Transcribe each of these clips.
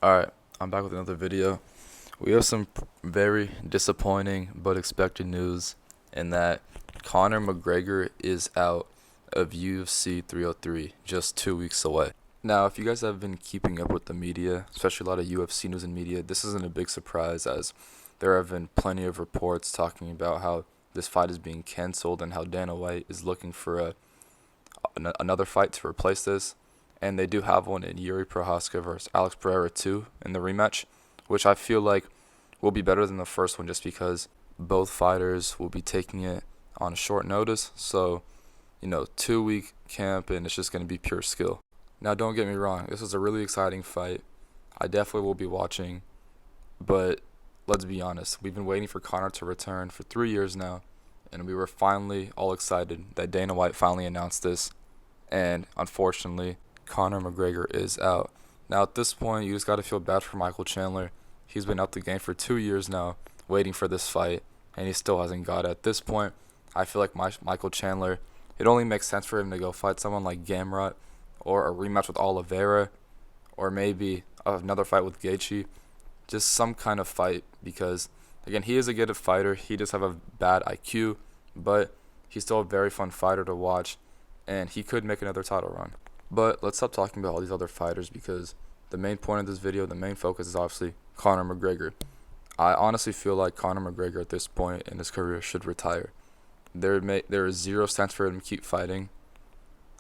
Alright, I'm back with another video. We have some very disappointing but expected news in that Conor McGregor is out of UFC 303 just 2 weeks away. Now, if you guys have been keeping up with the media, especially a lot of UFC news and media, this isn't a big surprise as there have been plenty of reports talking about how this fight is being canceled and how Dana White is looking for another fight to replace this. And they do have one in Yuri Prohaska versus Alex Pereira 2 in the rematch, which I feel like will be better than the first one just because both fighters will be taking it on short notice. So, 2-week camp and it's just going to be pure skill. Now, don't get me wrong, this was a really exciting fight. I definitely will be watching, but let's be honest, we've been waiting for Conor to return for 3 years now, and we were finally all excited that Dana White finally announced this, and unfortunately, Conor McGregor is out. Now, at this point, you just got to feel bad for Michael Chandler. He's been out the game for 2 years now, waiting for this fight, and he still hasn't got it. At this point, I feel like Michael Chandler, it only makes sense for him to go fight someone like Gamrot, or a rematch with Oliveira, or maybe another fight with Gaethje. Just some kind of fight, because, again, he is a good fighter. He does have a bad IQ, but he's still a very fun fighter to watch, and he could make another title run. But let's stop talking about all these other fighters because the main point of this video, the main focus is obviously Conor McGregor. I honestly feel like Conor McGregor at this point in his career should retire. There is zero sense for him to keep fighting.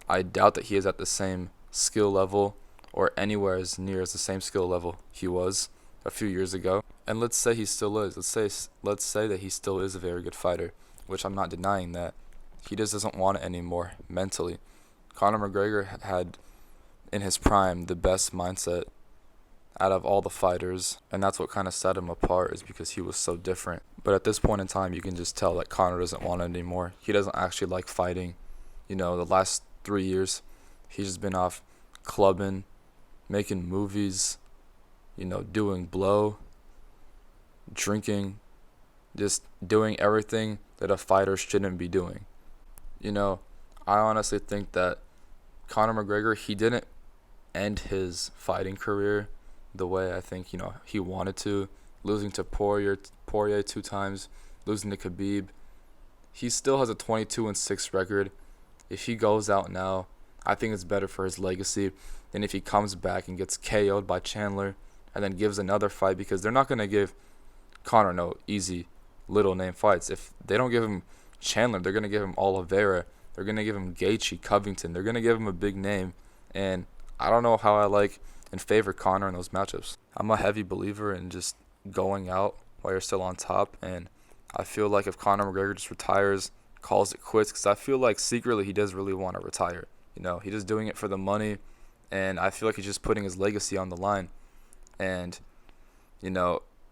I doubt that he is at the same skill level or anywhere as near as the same skill level he was a few years ago. And let's say he still is. Let's say that he still is a very good fighter, which I'm not denying that. He just doesn't want it anymore mentally. Conor McGregor had, in his prime, the best mindset out of all the fighters, and that's what kind of set him apart is because he was so different. But at this point in time, you can just tell that Conor doesn't want it anymore. He doesn't actually like fighting. The last 3 years, he's just been off clubbing, making movies, doing blow, drinking, just doing everything that a fighter shouldn't be doing. I honestly think that Conor McGregor, he didn't end his fighting career the way I think, he wanted to, losing to Poirier 2 times, losing to Khabib. He still has a 22-6 record. If he goes out now, I think it's better for his legacy than if he comes back and gets KO'd by Chandler and then gives another fight, because they're not going to give Conor no easy little name fights. If they don't give him Chandler, they're going to give him Oliveira. They're going to give him Gaethje, Covington. They're going to give him a big name. And I don't know how I like and favor Conor in those matchups. I'm a heavy believer in just going out while you're still on top. And I feel like if Conor McGregor just retires, calls it quits, because I feel like secretly he does really want to retire. He's just doing it for the money. And I feel like he's just putting his legacy on the line. And,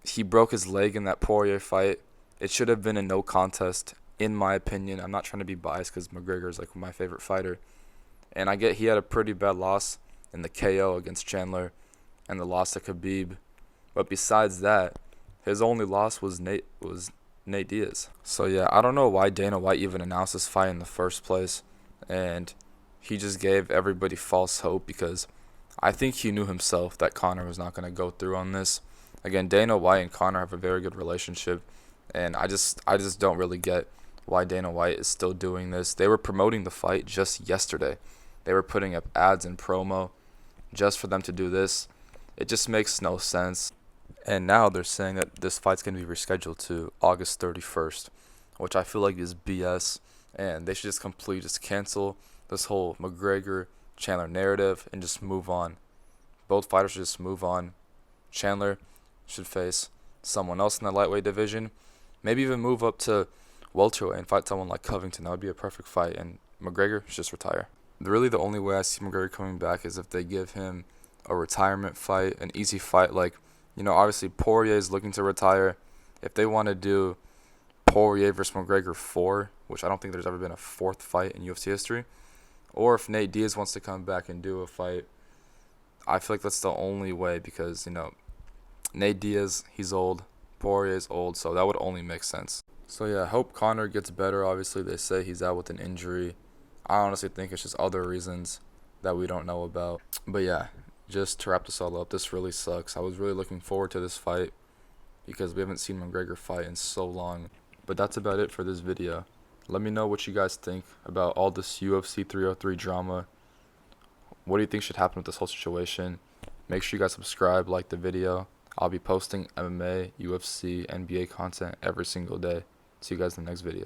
he broke his leg in that Poirier fight. It should have been a no contest. In my opinion, I'm not trying to be biased because McGregor is like my favorite fighter, and I get he had a pretty bad loss in the KO against Chandler and the loss to Khabib, but besides that, his only loss was Nate Diaz. So yeah, I don't know why Dana White even announced this fight in the first place, and he just gave everybody false hope because I think he knew himself that Conor was not going to go through on this. Again, Dana White and Conor have a very good relationship, and I just don't really get why Dana White is still doing this. They were promoting the fight just yesterday. They were putting up ads and promo just for them to do this. It just makes no sense. And now they're saying that this fight's going to be rescheduled to August 31st, which I feel like is BS. And they should just completely cancel this whole McGregor-Chandler narrative and just move on. Both fighters should just move on. Chandler should face someone else in the lightweight division. Maybe even move up to welterweight and fight someone like Covington. That would be a perfect fight, and McGregor should just retire. Really, the only way I see McGregor coming back is if they give him a retirement fight, an easy fight. Like, obviously Poirier is looking to retire. If they want to do Poirier versus McGregor 4, which I don't think there's ever been a fourth fight in UFC history, or if Nate Diaz wants to come back and do a fight, I feel like that's the only way because, Nate Diaz, he's old. Poirier is old, so that would only make sense. So yeah, I hope Conor gets better. Obviously, they say he's out with an injury. I honestly think it's just other reasons that we don't know about. But yeah, just to wrap this all up, this really sucks. I was really looking forward to this fight because we haven't seen McGregor fight in so long. But that's about it for this video. Let me know what you guys think about all this UFC 303 drama. What do you think should happen with this whole situation? Make sure you guys subscribe, like the video. I'll be posting MMA, UFC, NBA content every single day. See you guys in the next video.